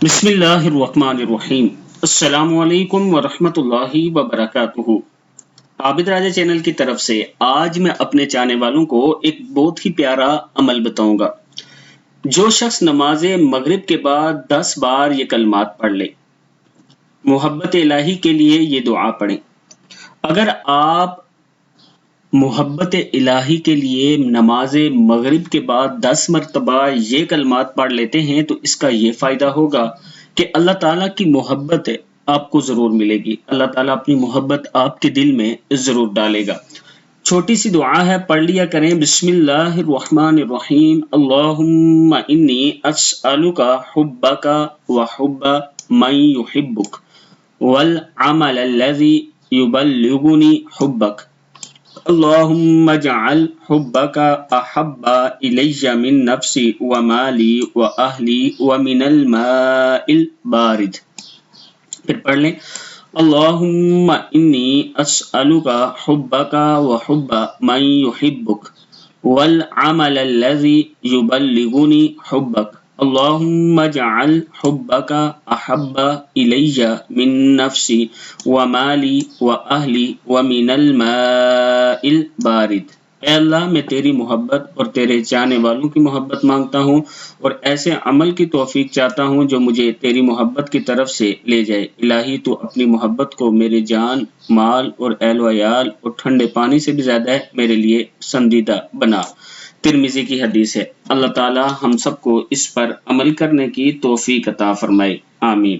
بسم اللہ الرحمن الرحیم۔ السلام علیکم ورحمۃ اللہ وبرکاتہ۔ عابد راجہ چینل کی طرف سے آج میں اپنے چاہنے والوں کو ایک بہت ہی پیارا عمل بتاؤں گا۔ جو شخص نماز مغرب کے بعد 10 بار یہ کلمات پڑھ لے، محبت الہی کے لیے یہ دعا پڑھیں۔ اگر آپ محبت الہی کے لیے نماز مغرب کے بعد 10 مرتبہ یہ کلمات پڑھ لیتے ہیں تو اس کا یہ فائدہ ہوگا کہ اللہ تعالیٰ کی محبت آپ کو ضرور ملے گی۔ اللہ تعالیٰ اپنی محبت آپ کے دل میں ضرور ڈالے گا۔ چھوٹی سی دعا ہے، پڑھ لیا کریں۔ بسم اللہ الرحمن الرحیم۔ اللہم انی اسألک حبک وحب من یحبک والعمل الذی یبلغنی حبک۔ اللہم اجعل حبک احب الی من نفسی ومالی واہلی ومن الماء البارد۔ پھر پڑھ لیں، اللہم انی اسألک حبک وحب من یحبک والعمل الذی یبلغنی حبک۔ اللہم اجعل حبک احب الی من نفسی ومالی واہلی ومن الماء البارد۔ اے اللہ، میں تیری محبت اور تیرے چاہنے والوں کی محبت مانگتا ہوں اور ایسے عمل کی توفیق چاہتا ہوں جو مجھے تیری محبت کی طرف سے لے جائے۔ الہی تو اپنی محبت کو میرے جان، مال اور اہل و عیال اور ٹھنڈے پانی سے بھی زیادہ میرے لیے پسندیدہ بنا۔ ترمذی کی حدیث ہے۔ اللہ تعالی ہم سب کو اس پر عمل کرنے کی توفیق عطا فرمائے، آمین۔